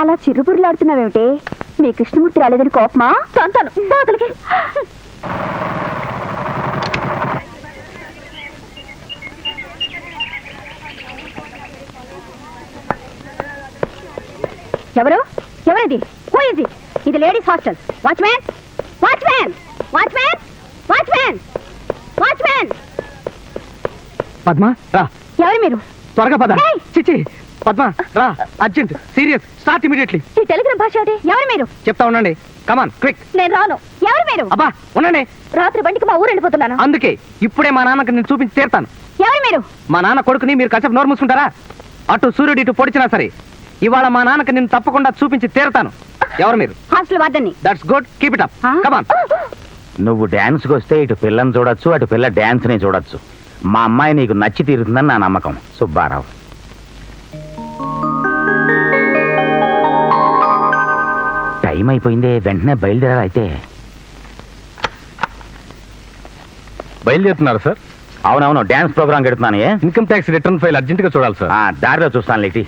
అలా చిరుబుర్లాడుతున్నావేమిటి? మీ కృష్ణమూర్తి రాలేదని కోపమా? తంతాను బాతులకి. ఎవరు? ఎవరిది? పోయింది. ఇది ladies hostel. Watchman, watchman, watchman, watchman, watchman. Padma రా. ఎవరు మీరు? త్వరగా పద. చిచి పద్మ రా, అర్జెంట్, సీరియస్, స్టార్ట్ ఇమిడియట్లీ. ఈ టెలిగ్రామ్ భాష ఏంటి? ఎవరు మీరు? చెప్తా ఉండండి. Come on quick. నేను రాను. ఎవరు మీరు? అబ్బా ఉండండి. రాత్రి బండికి మా ఊరు వెళ్ళిపోతున్నాను. అందుకే ఇప్పుడే మా నాన్నకి నేను చూపించి తీరుతాను. ఎవరు మీరు? మా నాన్న కొడుకుని మీరు కాసేపు నోరు మూసుకుంటారా? అటు సూర్యుడు ఇటు పొడిచినా సరే ఇవాళ మా నాన్నకి నేను తప్పకుండా చూపించి తీరుతాను. ఎవరు మీరు? హాస్టల్ వార్డెన్ని. That's good, keep it up. Come on. నువ్వు డాన్స్కి వస్తే ఇటు పిల్లని చూడొచ్చు, అటు పిల్ల డాన్స్ని చూడొచ్చు. మా అమ్మాయి నీకు నచ్చి తీరుతుందని నా నమ్మకం. సుబ్బారావు. టైం అయిపోయిందే, వెంటనే బయలుదేరాలి. అయితే బయలుదేరుతున్నారు సార్? అవునవును, డాన్స్ ప్రోగ్రామ్ పెడుతున్నాను. Income tax return file urgent గా చూడాలి సార్. దారిలో చూస్తాను లేటి.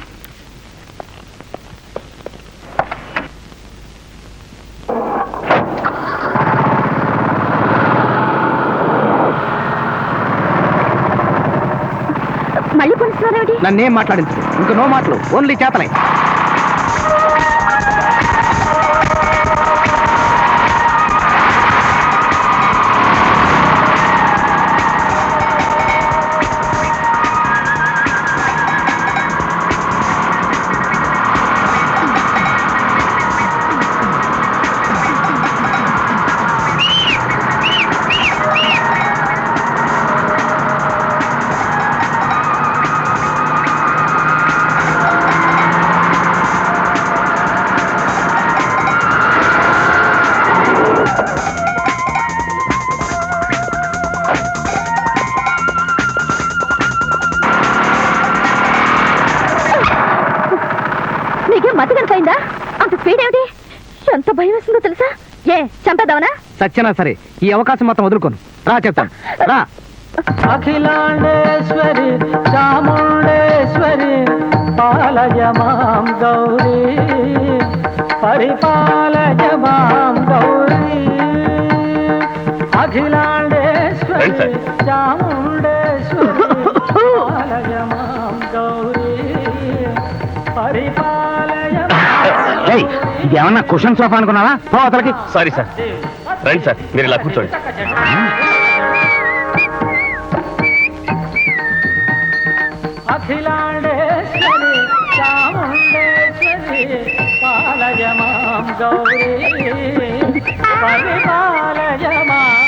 మళ్ళీ కొనిస్తున్నారేమిటి? నన్నేం మాట్లాడించు. ఇంకా నో మాటలు, ఓన్లీ చేతలే. మతి కనుకైందా? అంత స్పీడ్ ఏమిటి? ఎంత భయం వేస్తుందో తెలుసా? ఏ చంపేద్దామనా? సత్యనా సరే, ఈ అవకాశం మొత్తం వదులుకోను. రా చెప్తాను, రా. అఖిలాండేశ్వరి చాముండేశ్వరి పాలయ మాం గౌరీ, పరిపాలయ మాం గౌరీ. అఖిలాండేశ్వరి చాముండేశ్వరి పాలయ మాం గౌరీ, పరిపాలయ. ఇదేమన్నా కుషన్ సోఫా అనుకున్నావా? పో అవతలకి. సారీ సార్, రండి సార్, మీరు ఇలా కూర్చోండి. అఖిలాండేశ్వరి చాముండేశ్వరి పాలయ మాం గౌరీ, పరిపాలయ మాం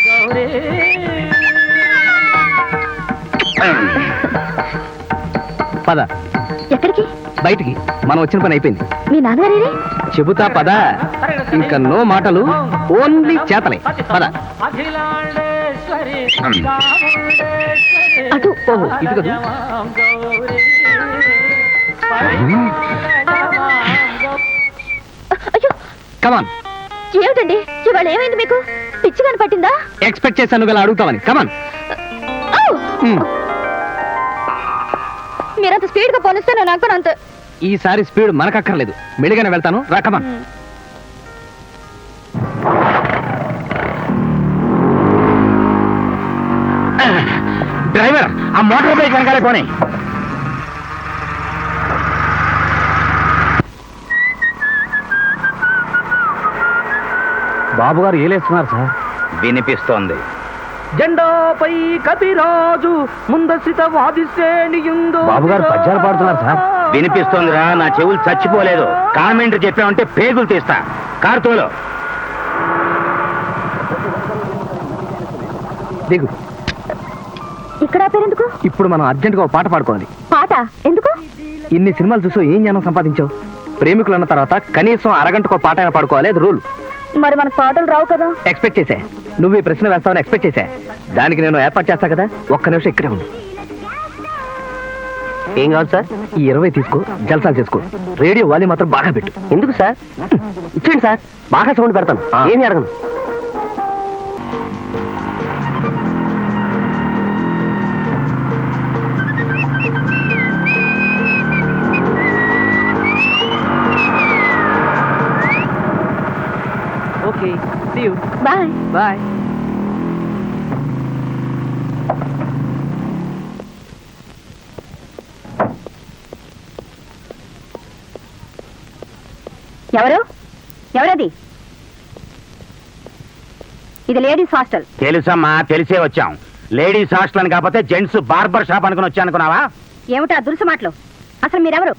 గౌరీ. పద. ఎక్కడికి? బయటికి. మనం వచ్చిన పని అయిపోయింది. మీ నాన్నగారే? చెబుతా పద. ఇంకా నో మాటలు, ఓన్లీ చేతలే. పద. అఖిలాండేశ్వరి చాముండేశ్వరి అటు. ఓహో, ఇటు కదా. మాం గౌరీ, పరిపాలయ మాం గౌరీ. అయ్యో, కమాన్. ఏమిటండి ఇవాళ ఏమైంది మీకు? పిచ్చిగాని పట్టిందా? ఎక్స్పెక్ట్ చేశాను గల అడుగుతామని. కమాన్. మీరంత స్పీడ్ గా పోనిస్తే నేను అనుకోనంత. ఈసారి స్పీడ్ మనకక్కర్లేదు, మెడిగానే వెళ్తాను. రా కమాన్. డ్రైవర్, ఆ మోటార్ బైక్ వెనకాలే పోనీ. బాబు గారు ఏలేస్తున్నారు సార్. వినిపిస్తోంది. జెండాపై కపిరాజు ముందసిత వాదిశ్రేణియుందో. బాబు గారు పద్యాలు పాడుతున్నారు సార్. వినిపిస్తోందిరా, నా చెవులు చచ్చిపోలేదు. కామెంట్ చెప్పామంటే పేగులు తీస్తా. కార్తోలో దిగు. ఇక్కడ ఆపేరెందుకు? ఇప్పుడు మనం అర్జెంట్ గా పాట పాడుకోవాలి. పాట ఎందుకు? ఇన్ని సినిమాలు చూసో ఏం జ్ఞానం సంపాదించావు? ప్రేమికులు అన్న తర్వాత కనీసం అరగంటకో పాట అయినా పాడుకోవాలి, అది రూల్. మరి మనకు పాటలు రావు కదా? ఎక్స్పెక్ట్ చేశా. నువ్వు ఈ ప్రశ్న వేస్తావని ఎక్స్పెక్ట్ చేశా. దానికి నేను ఏర్పాటు చేస్తా కదా. ఒక్క నిమిషం ఇక్కడే ఉండు. ఏం కావాలి సార్? ఈ 20 తీసుకో, జల్సాలు చేసుకో. రేడియో వాల్యూమ్ మాత్రం బాగా పెట్టు. ఎందుకు సార్? ఇచ్చేయండి సార్, బాగా సౌండ్ పెడతాను. ఏమి అడగను. బాయ్. ఎవరు ఎవరది? ఇది లేడీస్ హాస్టల్. తెలుసమ్మా, తెలిసే వచ్చాం. లేడీస్ హాస్టల్ అని కాకపోతే జెంట్స్ బార్బర్ షాప్ అనుకుని వచ్చా అనుకున్నావా? ఏమిటా దురుసు మాటలు? అసలు మీరెవరు?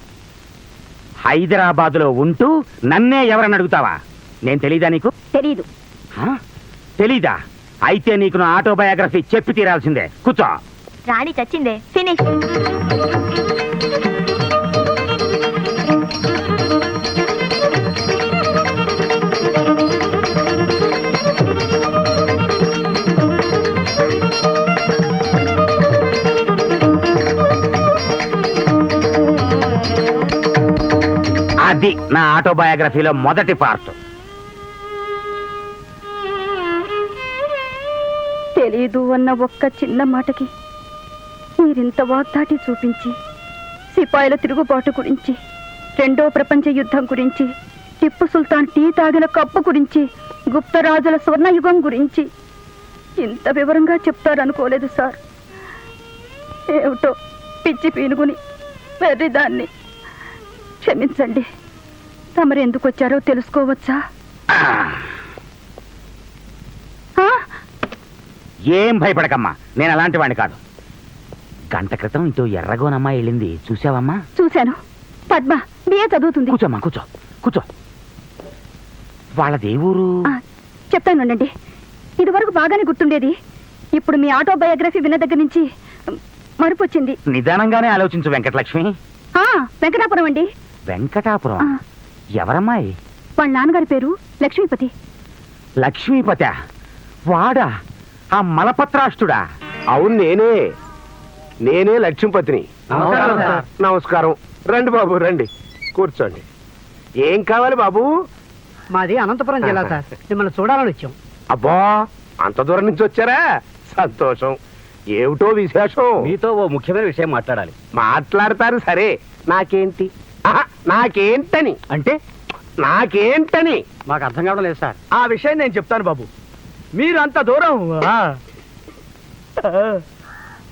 హైదరాబాద్ లో ఉంటూ నన్నే ఎవరని అడుగుతావా? నేను తెలీదా నీకు? తెలీదు. హా? తెలీదా? అయితే నీకు నా ఆటోబయోగ్రఫీ చెప్పి తీరాల్సిందే. కూర్చో. రాణి చచ్చిందే. ఫినిష్. అది నా ఆటోబయోగ్రఫీలో మొదటి పార్ట్. తెలీదు అన్న ఒక్క చిన్న మాటకి మీరింత వాగ్దాటి చూపించి, సిపాయిల తిరుగుబాటు గురించి, రెండో ప్రపంచ యుద్ధం గురించి, టిప్పు సుల్తాన్ టీ తాగిన కప్పు గురించి, గుప్తరాజుల స్వర్ణయుగం గురించి ఇంత వివరంగా చెప్తారనుకోలేదు సార్. ఏమిటో పిచ్చి పీనుగుని వెర్రిదాన్ని. క్షమించండి. తమరు ఎందుకు వచ్చారో తెలుసుకోవచ్చా? ఆ? ఏం భయపడకమ్మా, నేను అలాంటి వాడిని కాదు. గంట క్రితం ఇటు ఎర్రగోనమ్మా వెళ్ళింది, చూసావమ్మా? చూశాను. పద్మ బిఏ చదువుతుంది. కూర్చోమ్మా, కూర్చో కూర్చో. వాళ్ళది ఏ ఊరు? చెప్తానండి. ఇది వరకు బాగానే గుర్తుండేది. ఇప్పుడు మీ ఆటోబయోగ్రఫీ విన్న దగ్గర నుంచి మరుపు వచ్చింది. నిదానంగానే ఆలోచించు వెంకటలక్ష్మి. వెంకటాపురం అండి. వెంకటాపురం? ఎవరమ్మాయి? వాళ్ళ నాన్నగారి పేరు లక్ష్మీపతి. లక్ష్మీపతి? వాడా? ఆ మలపత్రాష్టుడా? అవును, నేనే లక్ష్మీపతిని. నమస్కారం. రండి బాబు, రండి, కూర్చోండి. ఏం కావాలి బాబు? మాది అనంతపురం జిల్లా సార్. మిమ్మల్ని చూడాలని వచ్చాం. అబ్బా, అంత దూరం నుంచి వచ్చారా? సంతోషం. ఏమిటో విశేషం? మీతో ఓ ముఖ్యమైన విషయం మాట్లాడాలి. మాట్లాడతారు సరే, నాకేంటి? నాకేంటని అంటే నాకేంటని మాకు అర్థం కావడం లేదు సార్. ఆ విషయం నేను చెప్తాను బాబు. మీరు అంత దూరం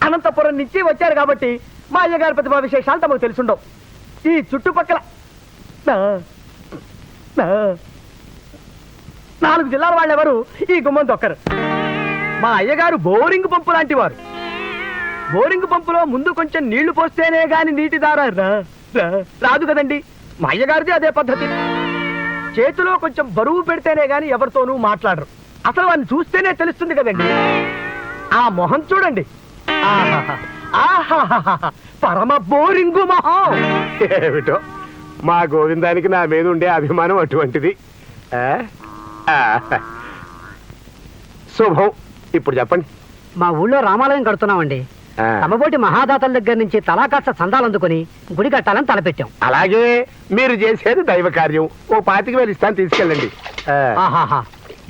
అనంతపురం నుంచి వచ్చారు కాబట్టి మా అయ్యగారి ప్రతిభా విశేషాలు తమకు తెలుసుండవు. ఈ చుట్టుపక్కల 4 జిల్లాల వాళ్ళు ఎవరు ఈ గుమ్మం తొక్కరు. మా అయ్యగారు బోరింగ్ పంపు లాంటి వారు. బోరింగ్ పంపులో ముందు కొంచెం నీళ్లు పోస్తేనే గాని నీటి దార రాదు కదండి. మా అయ్యగారిది అదే పద్ధతి. చేతిలో కొంచెం బరువు పెడితేనే గాని ఎవరితోనూ మాట్లాడరు. అసలు వాడిని చూస్తేనే తెలుస్తుంది కదండి. ఆ మొహం చూడండి. పరమ బోరింగు మొహం. ఏమిటో మా గోవిందానికి నా మీద ఉండే అభిమానం అటువంటిది. శుభం. ఇప్పుడు చెప్పండి. మా ఊళ్ళో రామాలయం కడుతున్నామండి. తమబోటి మహాదాతల దగ్గర నుంచి తలాకాస్త సందాలు అందుకుని గుడి కట్టాలని తలపెట్టాం. అలాగే మీరు చేసేది దైవ కార్యం. ఓ 25,000 ఇస్తాను, తీసుకెళ్ళండి.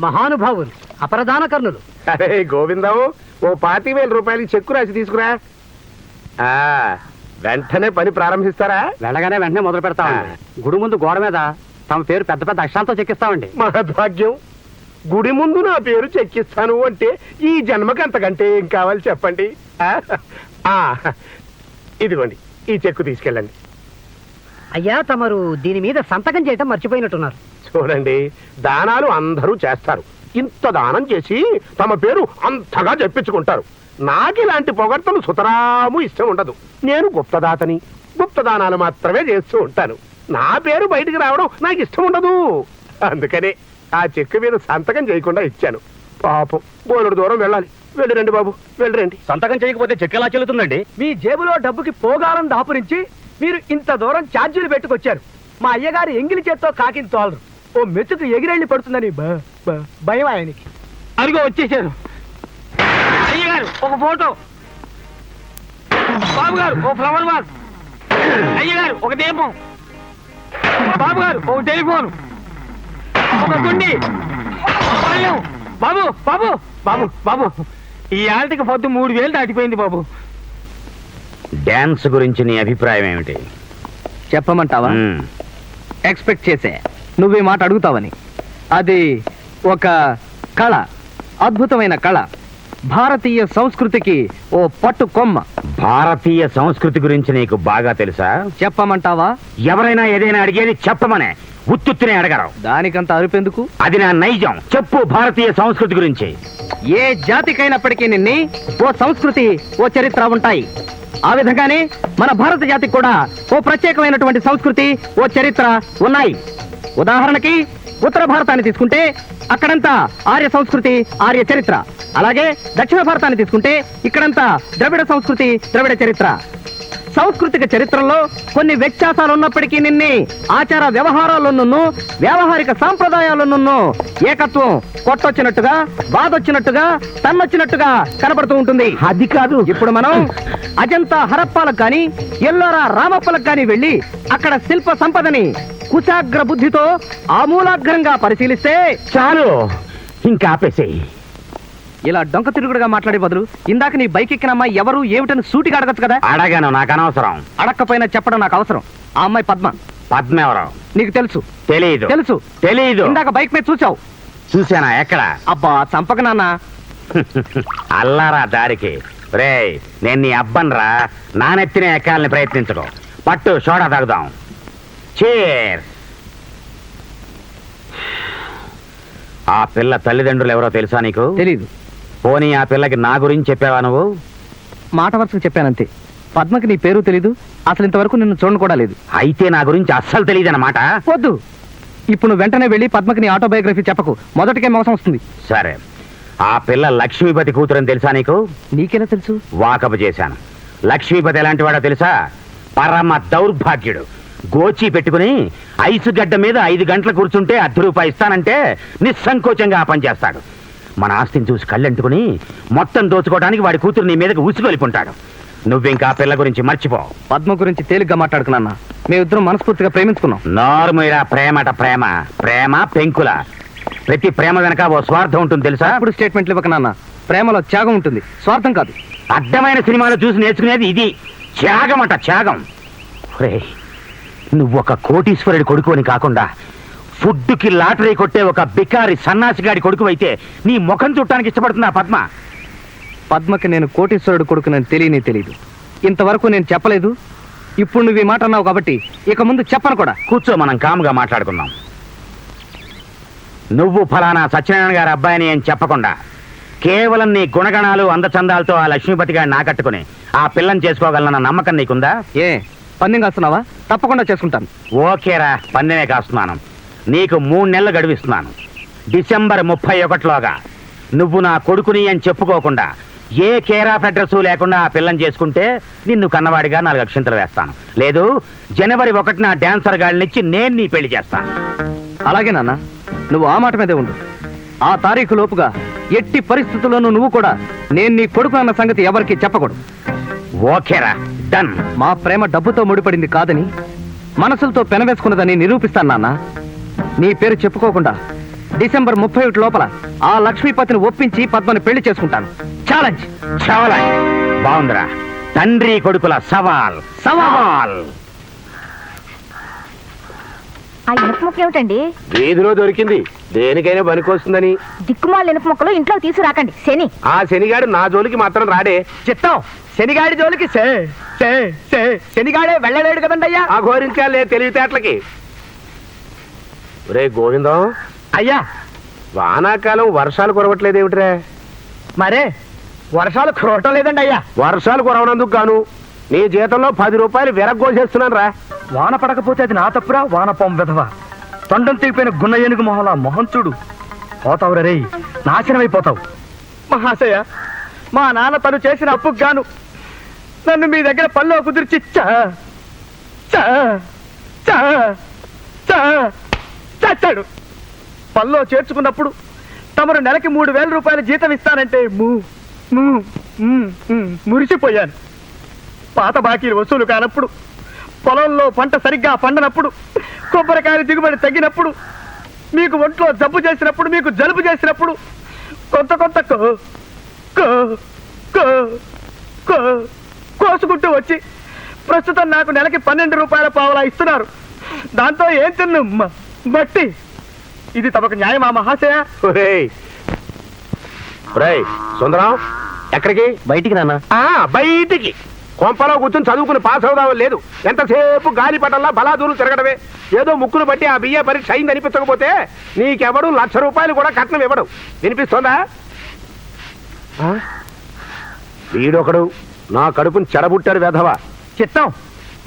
మహానుభావులు, అపరదాన కర్ణులు. అరే గోవిందం, ఓ 25,000 రూపాయలకి చెక్కు రాసి తీసుకురా. వెంటనే పని ప్రారంభిస్తారా? వెళ్ళగానే వెంటనే మొదలు పెడతామండి. గుడి ముందు గోడ మీద తమ పేరు పెద్ద పెద్ద అక్షరాలతో చెక్కిస్తామండి. మహద్భాగ్యం. గుడి ముందు నా పేరు చెక్కిస్తాను అంటే ఈ జన్మకి అంతకంటే ఏం కావాలి చెప్పండి. ఇదిగోండి, ఈ చెక్కు తీసుకెళ్ళండి. అయ్యా, తమరు దీని మీద సంతకం చేయటం మర్చిపోయినట్టున్నారు. చూడండి, దానాలు అందరూ చేస్తారు. ఇంత దానం చేసి తమ పేరు అంతగా చెప్పించుకుంటారు. నాకు ఇలాంటి పొగడ్తలు సుతరాము ఇష్టం ఉండదు. నేను గుప్తదాతని. గుప్తదానాలు మాత్రమే చేస్తూ ఉంటాను. నా పేరు బయటికి రావడం నాకు ఇష్టం ఉండదు. అందుకనే ఆ చెక్కు మీద సంతకం చేయకుండా ఇచ్చాను. పాపం బోలెడు దూరం వెళ్ళాలి. వెళ్ళిరండి బాబు, వెళ్ళిరండి. సంతకం చేయకపోతే చెక్ ఎలా చెల్లుతుందండి? మీ జేబులో డబ్బుకి పోగాలం దాపురించి మీరు ఇంత దూరం ఛార్జీలు పెట్టుకొచ్చారు. మా అయ్యగారు ఎంగిలి చేత్తో కాకిని తోలరు. ఓ మెతుకు ఎగిరెళ్ళి పడుతుందని భయం ఆయనకి. అదిగో వచ్చేసారు. అయ్యగారు ఒక ఫోటో, బాబు గారు ఓ ఫ్లవర్ వాజ్, అయ్యగారు ఒక దీపం, బాబు గారు ఒక టెలిఫోన్, ఒక కుండి, బాబు బాబు బాబు బాబు ఈ ఆల్టికి పొద్దు 3,000 దాటిపోయింది బాబు. డాన్స్ గురించి నీ అభిప్రాయం ఏమిటి? చెప్పమంటావా? ఎక్స్పెక్ట్ చేసే నువ్వే మాట అడుగుతావని. అది ఒక కళ, అద్భుతమైన కళ, భారతీయ సంస్కృతికి ఓ పట్టు కొమ్మ. భారతీయ సంస్కృతి గురించి నీకు బాగా తెలుసా? చెప్పమంటావా? ఎవరైనా ఏదైనా అడిగేది చెప్పమనే, ఉత్తుత్తునే అడగరు. దానికంత అరుపెందుకు? అది నా నైజం. చెప్పు భారతీయ సంస్కృతి గురించి. ఏ జాతికైనప్పటికీ నిన్ని ఓ సంస్కృతి, ఓ చరిత్ర ఉంటాయి. ఆ విధంగానే మన భారత జాతికి కూడా ఓ ప్రత్యేకమైనటువంటి సంస్కృతి, ఓ చరిత్ర ఉన్నాయి. ఉదాహరణకి ఉత్తర భారతాన్ని తీసుకుంటే అక్కడంతా ఆర్య సంస్కృతి, ఆర్య చరిత్ర. అలాగే దక్షిణ భారతాన్ని తీసుకుంటే ఇక్కడంతా ద్రవిడ సంస్కృతి, ద్రవిడ చరిత్ర. సాంస్కృతిక చరిత్రలో కొన్ని వ్యత్యాసాలు ఉన్నప్పటికీ నిన్ని ఆచార వ్యవహారాలను, వ్యావహారిక సాంప్రదాయాలను ఏకత్వం కొట్టొచ్చినట్టుగా, బాధొచ్చినట్టుగా, తన్నొచ్చినట్టుగా కనబడుతూ ఉంటుంది. అది కాదు. ఇప్పుడు మనం అజంతా హరప్పాలకు కానీ, ఎల్లోరా రామప్పలకు కానీ వెళ్ళి అక్కడ శిల్ప సంపదని కుశాగ్ర బుద్ధితో ఆమూలాగ్రంగా పరిశీలిస్తే చాలు, ఇంకా ఆపేసేయి. ఇలా డొంక తిరుగుడుగా మాట్లాడే బదులు ఇందాక నీ బైక్ ఎక్కిన అమ్మాయి ఎవరు ఏమిటని సూటిగా అడగచ్చు కదా. అడగాను, నాకు అనవసరం. అడక్కపోయినా చెప్పడం నాకు అవసరం. ఆ అమ్మాయి పద్మ. పద్మ ఎవరు? నీకు తెలుసు? తెలీదు. తెలుసు. తెలీదు. ఇందాక బైక్ మీద చూసావు. చూసానా? ఎక్కడ? అబ్బా చంపక నాన్న. అల్లారా దారికి. రేయ్, నేను నీ అబ్బన్రా. నానెత్తిన ఎక్కాలని ప్రయత్నించకు. పట్టు, సోడా తాగుదాం. చీర్స్. ఆ పిల్ల తల్లిదండ్రులు ఎవరో తెలుసా నీకు? తెలీదు. పోనీ ఆ పిల్లకి నా గురించి చెప్పావా నువ్వు? మాట వరుసకు చెప్పానంతే. పద్మకి నీ పేరు తెలీదు, అసలు ఇంతవరకు నిన్ను చూడను కూడా లేదు. అయితే నా గురించి అస్సలు తెలియదన్నమాట. వద్దు, ఇప్పుడు నువ్వు వెంటనే వెళ్ళి పద్మకి నీ ఆటోబయోగ్రఫీ చెప్పకు. మొదటికే మోసం వస్తుంది. సరే, ఆ పిల్ల లక్ష్మీపతి కూతురని తెలుసా నీకు? నీకెలా తెలుసు? వాకపు చేశాను. లక్ష్మీపతి ఎలాంటి వాడో తెలుసా? పరమ దౌర్భాగ్యుడు. గోచి పెట్టుకుని ఐసు గడ్డ మీద 5 గంటలు కూర్చుంటే ₹10 ఇస్తానంటే నిస్సంకోచంగా ఆ పని చేస్తాడు. మన ఆస్తిని చూసి కళ్ళంటుకుని మొత్తం దోచుకోవడానికి వాడి కూతురు నీ మీదకి ఉసిగొలిపుంటాడు. నువ్వింకా ఆ పిల్ల గురించి మర్చిపో. పద్మ గురించి తేలిగ్గా మాట్లాడుకున్నా. మేమిద్దరం మనస్ఫూర్తిగా ప్రేమించుకున్నాం. నార్మల్గా ప్రేమట ప్రేమ. ప్రేమ పెంకుల. ప్రతి ప్రేమ వెనక ఓ స్వార్థం ఉంటుంది తెలుసా? ఇప్పుడు స్టేట్మెంట్లు ఇవ్వక నాన్న. ప్రేమలో త్యాగం ఉంటుంది, స్వార్థం కాదు. అడ్డమైన సినిమాలు చూసి నేర్చుకునేది ఇది. త్యాగం అంట, త్యాగం. ఒరేయ్, నువ్వు ఒక కోటీశ్వరుడి కొడుకు అని కాకుండా ఫుడ్కి లాటరీ కొట్టే ఒక బికారి సన్నాసిగాడి కొడుకు అయితే నీ ముఖం చుట్టానికి ఇష్టపడుతుందా పద్మ? పద్మకి నేను కోటీశ్వరుడు కొడుకునని తెలియదు. ఇంతవరకు నేను చెప్పలేదు. ఇప్పుడు నువ్వు ఈ మాట అన్నావు కాబట్టి ఇక ముందు చెప్పను కూడా. కూర్చో, మనం కాముగా మాట్లాడుకుందాం. నువ్వు ఫలానా సత్యనారాయణ గారి అబ్బాయిని అని చెప్పకుండా కేవలం నీ గుణగణాలు అందచందాలతో ఆ లక్ష్మీపతి గారిని నాకట్టుకుని ఆ పిల్లని చేసుకోగలన్న నమ్మకం నీకుందా? ఏ పందెం కాస్తున్నావా? తప్పకుండా చేసుకుంటాను. ఓకేరా, పందెమే కాస్తున్నాను. నీకు 3 నెలలు గడువిస్తున్నాను. డిసెంబర్ 31లోగా నువ్వు నా కొడుకుని అని చెప్పుకోకుండా ఏ కేర్ ఆఫ్ అడ్రస్ లేకుండా ఆ పిల్లని చేసుకుంటే నిన్ను కన్నవాడిగా 4 అక్షంతలు వేస్తాను. లేదు, జనవరి 1న డాన్సర్ గాళ్ళనిచ్చి నేను నీ పెళ్లి చేస్తాను. అలాగే నాన్న, నువ్వు ఆ మాట మీదే ఉండు. ఆ తారీఖు లోపుగా ఎట్టి పరిస్థితుల్లోనూ నువ్వు కూడా నేను నీ కొడుకు అన్న సంగతి ఎవరికి చెప్పకూడదు. ఓకేరా, డన్. మా ప్రేమ డబ్బుతో ముడిపడింది కాదని, మనసులతో పెనవేసుకున్నదని నిరూపిస్తాను నాన్న. నీ పేరు చెప్పుకోకుండా డిసెంబర్ 31 లోపల ఆ లక్ష్మీపతిని ఒప్పించి పద్మని పెళ్లి చేసుకుంటాను. ఛాలెంజ్. చాలా బాగుందిరా. తండ్రి కొడుకుల సవాల్. సవాల్. ఆ ఇనుప ముక్క ఏమిటండి? వీధిలో దొరికింది, దేనికైనా పనికొస్తుందని. దిక్కుమాల ఇనుప ముక్కలు ఇంట్లో తీసుకురాకండి, శని. ఆ శనిగాడు నా జోలికి మాత్రం రాడే. చిత్తం శనిగాడి జోలికి శనిగాడే వెళ్ళలేడు కదండి అయ్యా. ఆ ఘోరించాలే తెలివితేటలకి. రే గోవిందం, అయ్యా వానాకాలం వర్షాలు కురవట్లేదేమిట్రా? మరే వర్షాలు కురవటం లేదండి అయ్యా. వర్షాలు కురవనందుకు గాను నీ జీతంలో ₹10 విరగ్గోసేస్తున్నాను రా. వాన పడకపోతే అది నా తప్పురా. వానపం విధవ తొండం తీపిన గున్న ఏనుగు మొహల మొహం చూడు. పోతావు రే, నాశనమైపోతావు. మహాశయ, మా నాన్న తను చేసిన అప్పుకు గాను నన్ను మీ దగ్గర పనిలో కుదిర్చి చచ్చాడు. పనిలో చేర్చుకున్నప్పుడు తమరు నెలకి ₹3,000 జీతం ఇస్తానంటే మురిసిపోయాను. పాత బాకీలు వసూలు కానప్పుడు, పొలంలో పంట సరిగ్గా పండనప్పుడు, కొబ్బరికాయలు దిగుబడి తగ్గినప్పుడు, మీకు ఒంట్లో జబ్బు చేసినప్పుడు, మీకు జలుబు చేసినప్పుడు కొంత కోసుకుంటూ వచ్చి ప్రస్తుతం నాకు నెలకి ₹12 ఇస్తున్నారు. దాంతో ఏం తిన్ను మట్టి. ఇది తమకు న్యాయమా మహాశయ? ఒరేయ్, రేయ్ సుందరం, ఎక్కడికి? బయటికి నాన్న. బయటికి. కొంపలో కూర్చొని చదువుకుని పాస్ అవుదామని లేదు. ఎంతసేపు గాలిపటంలా బలాదూరు తిరగడమే. ఏదో ముక్కును బట్టి ఆ బియ్య పరీక్ష అయింది అనిపించకపోతే నీకెవడు ₹1,00,000 కూడా కట్నం ఇవ్వడు. వినిపిస్తోందా? వీడొకడు నా కడుపుని చెడబుట్టాడు వెధవా. చిత్తం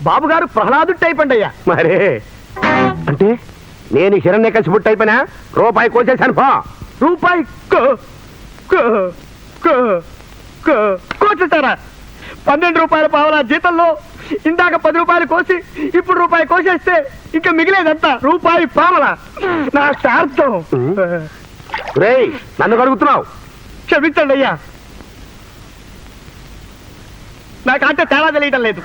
బాబు గారు ప్రహ్లాదుడు టైప్ అండి అయ్యా. మరే అంటే నేను హిరణ్యకశిపుట్టు అయిపోయినా రూపాయి కోసేశాను పో. రూపాయి కోసేస్తారా? 12 రూపాయల పావలా జీతంలో ఇందాక 10 రూపాయలు కోసి ఇప్పుడు రూపాయి కోసేస్తే ఇంకా మిగిలేదంతా రూపాయి పావలా. నా స్వార్థం. రేయ్ నన్ను కడుగుతున్నావు. క్షమించండి అయ్యా, నాకంటే తేడా తెలియటం లేదు.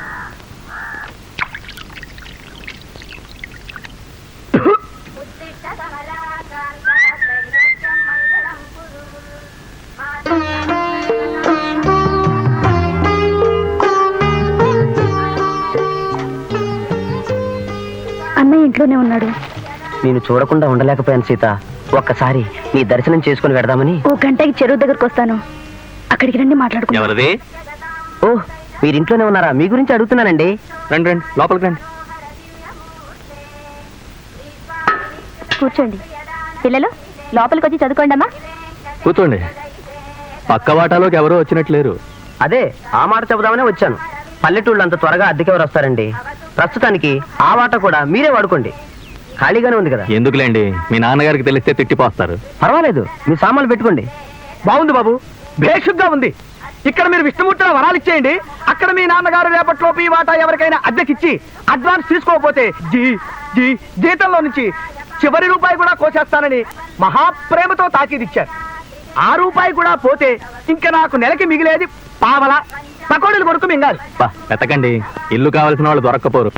అన్నయ్య ఇంట్లోనే ఉన్నాడు. నేను చూడకుండా ఉండలేకపోయాను సీత. ఒక్కసారి నీ దర్శనం చేసుకుని వెడదామని. ఓ గంటకి చెరువు దగ్గరకు వస్తాను, అక్కడికి రండి మాట్లాడుకుందాం. ఎవరిది? ఓ మీరు ఇంట్లోనే ఉన్నారా? మీ గురించి అడుగుతున్నానండి. రండి రండి, లోపలికి రండి. కూర్చోండి. పిల్లలు లోపలికి వచ్చి చదువుకోండి అమ్మా. కూర్చోండి. పక్క వాటాలోకి ఎవరో వచ్చినట్లేరు. అదే ఆ మాట చెబుదామనే వచ్చాను. పల్లెటూళ్ళు అంత త్వరగా అద్దెకెవరు వస్తారండి? ప్రస్తుతానికి ఆ వాట కూడా మీరే వాడుకోండి, ఖాళీగానే ఉంది కదా. ఎందుకులేండి, మీ నాన్నగారికి తెలిస్తే తిట్టిపోస్తారు. పర్వాలేదు, మీ సామాన్లు పెట్టుకోండి. బాగుంది బాబు, భేషుగ్గా ఉంది. ఇక్కడ మీరు విష్ణుమూర్తిలో వరాలు ఇచ్చేయండి. అక్కడ మీ నాన్నగారు రేపట్లోపు ఈ వాటా ఎవరికైనా అద్దెకిచ్చి అడ్వాన్స్ తీసుకోకపోతే జీతంలో నుంచి చివరి రూపాయి కూడా కోసేస్తానని మహాప్రేమతో తాకీదిచ్చారు. ఆ రూపాయి కూడా పోతే ఇంకా నాకు నెలకి మిగిలేది పావల. పకోడీలు కొడుకు మింగాలి. వెతకండి, ఇల్లు కావాల్సిన వాళ్ళు దొరక్కపోరు.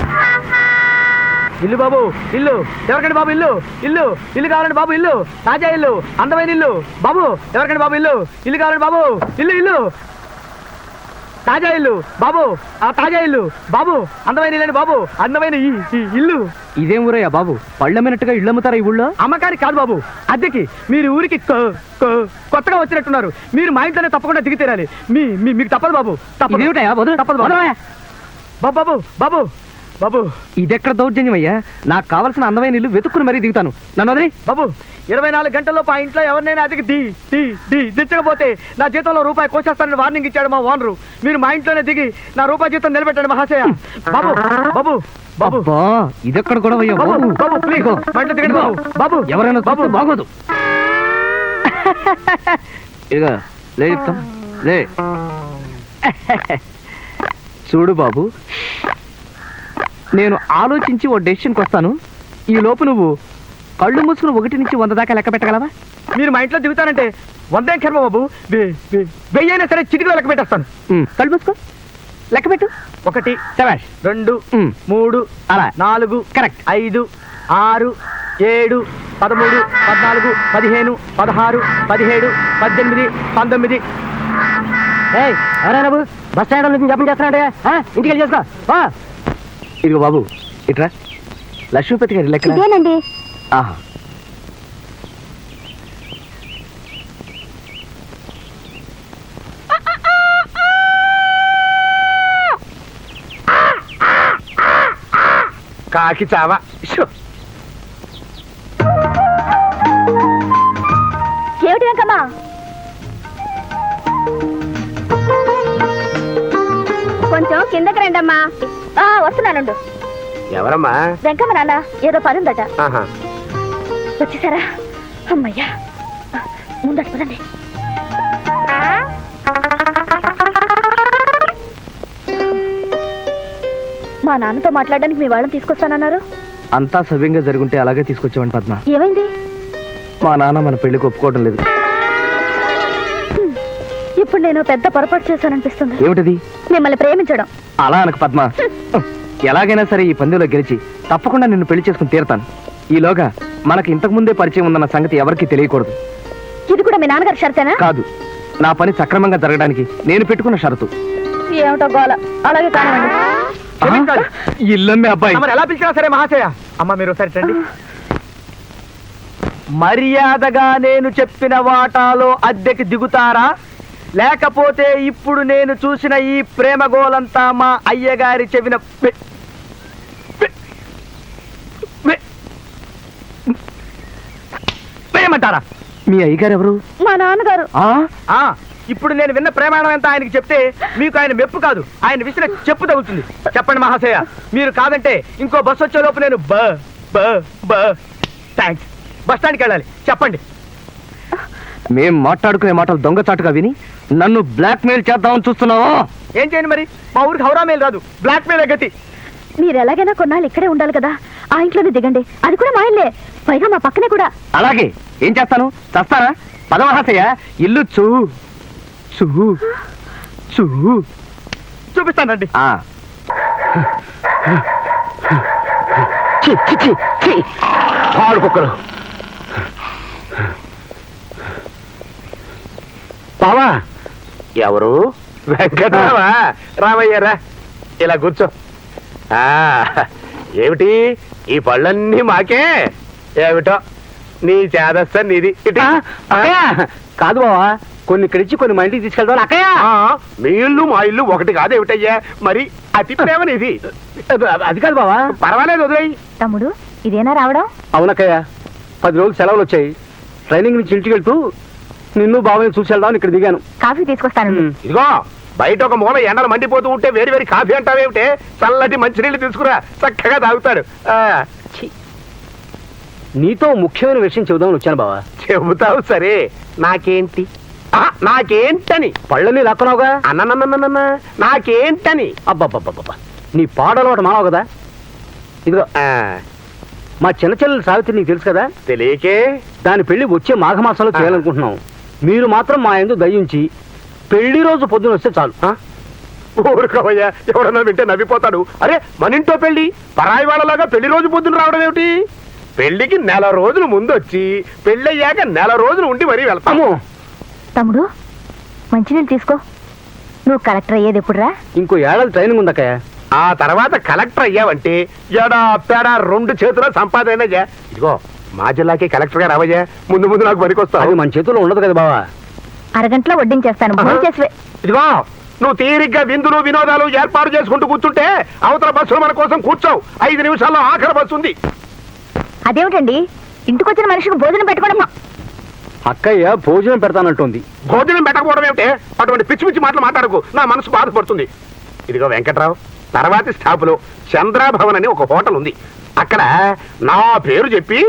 ఇల్లు బాబు, ఇల్లు ఎవరికండి బాబు? ఇల్లు ఇల్లు ఇల్లు కావాలండి బాబు. ఇల్లు తాజా ఇల్లు, అందమైన ఇల్లు బాబు. ఎవరికండి బాబు? ఇల్లు ఇల్లు కావాలండి బాబు. ఇల్లు ఇల్లు తాజా ఇల్లు బాబు. ఆ తాజా ఇల్లు బాబు, అందమైన ఇల్లండి బాబు. అందమైన ఈ ఇల్లు. ఇదేం ఊరయ్యా బాబు, పళ్ళమ్మినట్టుగా ఇళ్ళు అమ్ముతారా ఈ ఊళ్ళో? అమ్మకానికి కాదు బాబు, అద్దెకి. మీరు ఊరికి కొత్తగా వచ్చినట్టున్నారు. మీరు మా ఇంట్లోనే తప్పకుండా దిగి తీరాలి. మీకు తప్పదు బాబు, తప్పదు. తప్పదు బాబు. బాబు బాబు బాబు, ఇదెక్కడ దౌర్జన్యం అయ్యా? నాకు కావాల్సిన అందమైన ఇల్లు వెతుక్కుని మరీ దిగుతాను. నన్ను వదిలి. బాబు 24 గంటల్లో ఆ ఇంట్లో ఎవరినైనా అదికి దిచ్చకపోతే నా జీతంలో రూపాయి కోసేస్తానని వార్నింగ్ ఇచ్చాడు మా ఓనరు. మీరు మా ఇంట్లోనే దిగి నా రూపాయి జీతం నిలబెట్టండి మహాశయ. బాబు బాబు బాబు, ఇదెక్కడ కూడా బాబు బాబు ప్లీజ్ మా ఇంట్లో దిగండి బాబు. బాబు ఎవరైనా బాబు బాగోదు. ఇదిగా లే చెప్తాం, లే. చూడు బాబు, నేను ఆలోచించి ఓ డెసిషన్కి వస్తాను. ఈ లోపు నువ్వు కళ్ళు మూసుకుని 1 నుంచి 100 దాకా లెక్క పెట్టగలవా? మీరు మా ఇంట్లో దిగుతానంటే 100 కర్మ బాబు. 1000 అయినా సరే చిటికలో లెక్క పెట్టేస్తాను. కళ్ళు మూసుకో, లెక్క పెట్టు. 1 శభాష్. 2 3 అలా 4 కరెక్ట్. 5 6 7 13 14 15 16 17 18 19. ఎవరైనా బస్ స్టాండ్ నుంచి జపం చేస్తున్నాడే, ఇంటికి వెళ్ళి చేసుకో. ఇదిగో బాబు, ఇట్రా. లక్ష్మీపతి గారి లెక్క. ఇదేనండి. ఆహా, కాకి చావా. ఏమిటి వెంకమ్మా? కొంచెం కిందకి రండమ్మా. వస్తున్నానుండు. ఎవరమ్మా? వెంకమ్మ నాన్న, ఏదో పనుందట. ఆహా. వచ్చేసారా? అమ్మయ్యా, ముందట పదండి. మా నాన్నతో మాట్లాడడానికి మీ వాళ్ళని తీసుకొస్తానన్నారు. అంతా సవ్యంగా జరుగుంటే అలాగే తీసుకొచ్చామని పద్మ. ఏమైంది? మా నాన్న మన పెళ్లికి ఒప్పుకోవడం లేదు. ఇప్పుడు నేను పెద్ద పొరపాటు చేశాననిపిస్తుంది. ఏమిటది? మిమ్మల్ని ప్రేమించడం. అలా అనకు పద్మ. ఎలాగైనా సరే ఈ పందెంలో గెలిచి తప్పకుండా నిన్ను పెళ్లి చేసుకుని తీరతాను. ఈలోగా మనకి ఇంతకు ముందే పరిచయం ఉందన్న సంగతి ఎవరికీ తెలియకూడదు. ఇది కూడా మీ నాన్నగారి షరతేనా? కాదు, నా పని సక్రమంగా జరగడానికి నేను పెట్టుకున్న షరతు. ఏమిటో గోల. అలాగే కానివ్వండి. ఇల్లమ్మే అబ్బాయి మరి ఎలా పిలిచినా సరే మహాశయ. అమ్మ మీరు ఒకసారి రండి. మర్యాదగా నేను చెప్పిన వాటాలో అద్దెకి దిగుతారా, లేకపోతే ఇప్పుడు నేను చూసిన ఈ ప్రేమ గోలంతా మా అయ్యగారి చెవిన వేయమంటారా? మీ అయ్యగారు ఎవరు? మా నాన్నగారు. ఆ, ఇప్పుడు నేను విన్న ప్రమాణం ఎంత ఆయనకి చెప్తే మీకు ఆయన మెప్పు కాదు, ఆయన విసిన చెప్పు తగులుతుంది. చెప్పండి మహాశయ, మీరు కాదంటే ఇంకో బస్సు వచ్చే లోపు నేను థ్యాంక్స్ బస్ స్టాండ్కి వెళ్ళాలి. చెప్పండి. మేం మాట్లాడుకునే మాటలు దొంగచాటుగా విని నన్ను బ్లాక్ మెయిల్ చేద్దామని చూస్తున్నావా? ఏం చేయండి మరి, మా ఊరికి హౌరా మెయిల్ రాదు, బ్లాక్ మెయిల్ గతి. మీరు ఎలాగైనా కొన్నాళ్ళు ఇక్కడే ఉండాలి కదా, ఆ ఇంట్లోనే దిగండి. అది కూడా మా ఇల్లే, పైగా మా పక్కనే కూడా. అలాగే, ఏం చేస్తాను? చస్తారా? పదమహాశయ, ఇల్లు చూపిస్తానండి. పాడు కుక్కలు. బావా, ఎవరు? వెంకటరావా? రామయ్యారా, ఇలా కూర్చో. ఆ, ఏమిటి ఈ పళ్ళన్నీ మాకే? ఏమిటో నీ చేదస్త నీది. ఇటు. కాదు బావా, కొన్ని ఇక్కడిచ్చి కొన్ని మా ఇంటికి తీసుకెళ్తాను. అక్కయ్య, మీ ఇల్లు మా ఇల్లు ఒకటి కాదు ఏమిటయ్యా? మరి అతి ప్రేమ నీది. అది కాదు బావా. పర్వాలేదు, వదిలేయి. తమ్ముడు, ఇదేనా రావడం? అవునక్కయ్య, 10 రోజులు సెలవులు వచ్చాయి. ట్రైనింగ్ నుంచి ఇంటికి వెళ్తూ నిన్ను బావని చూసి వెళ్దామని ఇక్కడ దిగాను. కాఫీ తీసుకొస్తాను. ఇదిగో, బయట ఒక మూల ఎండలు మండిపోతూ ఉంటే వేరు వేరు కాఫీ అంటావేమిటే? చల్లటి మంచినీళ్ళు తీసుకురా, చక్కగా తాగుతాడు. నీతో ముఖ్యమైన విషయం చెబుదామని వచ్చాను బావా. చెబుతావు సరే, నాకేంటి? నాకేంటని? పళ్ళని లాక్కున్నావుగా. అన్న నాకేంటని? అబ్బబ్బబ్బబ్బా, నీ పాడలవాటు మానవు కదా. ఇదిగో, మా చిన్న చెల్లెలు సావిత్రి నీకు తెలుసు కదా. తెలియకే. దాని పెళ్లి వచ్చే మాఘమాసంలో చేయాలనుకుంటున్నాం. మీరు మాత్రం మా యందు దయించి పెళ్లి రోజు పొద్దున వస్తే చాలు. ఊరుకోవయ్యా, ఎవడన్నా వింటే నవ్విపోతాడు. అరే, మన ఇంట్లో పెళ్లి పరాయి వాళ్ళలాగా పెళ్లి రోజు పొద్దున రావడం ఏమిటి? పెళ్లికి నెల రోజులు ముందు వచ్చి పెళ్ళయ్యాక నెల రోజులు ఉండి మరీ వెళ్తాము. తమ్ముడు, మంచినీళ్ళు తీసుకో. నువ్వు కలెక్టర్ అయ్యేది ఎప్పుడురా? ఇంకో ఏడాది ట్రైనింగ్ ఉందక్కయ్య. ఆ తర్వాత కలెక్టర్ అయ్యావంటే ఎడా పేడా 2 చేతుల సంపాదన. ఇదిగో, మా జిల్లాకి కలెక్టర్ గారు అవయ్యా, ముందు ముందు నాకు పనికొస్తావు. అది మన చేతుల్లో ఉండదు కదా బావా. అరగంటలో వడ్డించేస్తాను, భోంచేసివే. ఇదిగో, నువ్వు తీరిగ్గా విందులు వినోదాలు ఏర్పాటు చేసుకుంటూ కూర్చుంటే అవతల బస్సులు మన కోసం కూర్చోవు. 5 నిమిషాల్లో ఆఖరి బస్సు ఉంది. అదేమిటండి, ఇంటికొచ్చిన మనిషికి భోజనం పెట్టుకోవడం? అక్కయ్య భోజనం పెడతానంటుంది. భోజనం పెట్టకపోవడం ఏమిటే? అటువంటి పిచ్చి పిచ్చి మాటలు మాట్లాడకు, నా మనసు బాధపడుతుంది. ఇదిగో వెంకట్రావు, తర్వాతి స్టాపులో చంద్రాభవన్ అని ఒక హోటల్ ఉంది. అక్కడ నా పేరు చెప్పి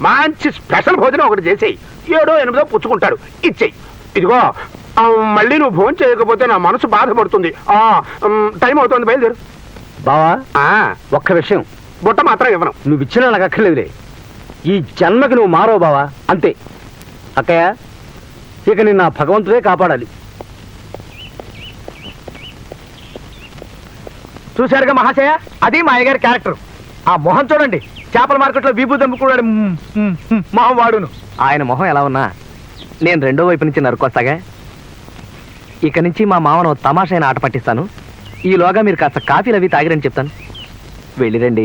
మంచి స్పెషల్ భోజనం ఒకటి చేసేయి. 7 or 8 పుచ్చుకుంటాడు, ఇచ్చేయి. ఇదిగో, మళ్ళీ నువ్వు భోజనం చేయకపోతే నా మనసు బాధపడుతుంది. టైం అవుతుంది, బయలుదేరు. బావా, ఒక్క విషయం, బుట్ట మాత్రం ఇవ్వను. నువ్వు ఇచ్చినా నాకు అక్కర్లేదులే. ఈ జన్మకి నువ్వు మారవు బావా, అంతే. అక్కయ్య, ఇక నిన్న భగవంతుడే కాపాడాలి. చూశారుగా మహాశయ, అది మా అయ్యగారి క్యారెక్టర్. ఆ మొహం చూడండి, చేపల మార్కెట్లో విభూ దమ్ముకున్నాడు మొహం వాడును. ఆయన మొహం ఎలా ఉన్నా నేను రెండో వైపు నుంచి నరుకొస్తాగా. ఇక నుంచి మా మామను తమాషైన ఆట పట్టిస్తాను. ఈలోగా మీరు కాస్త కాఫీలు అవి తాగిరని చెప్తాను. వెళ్ళిరండి.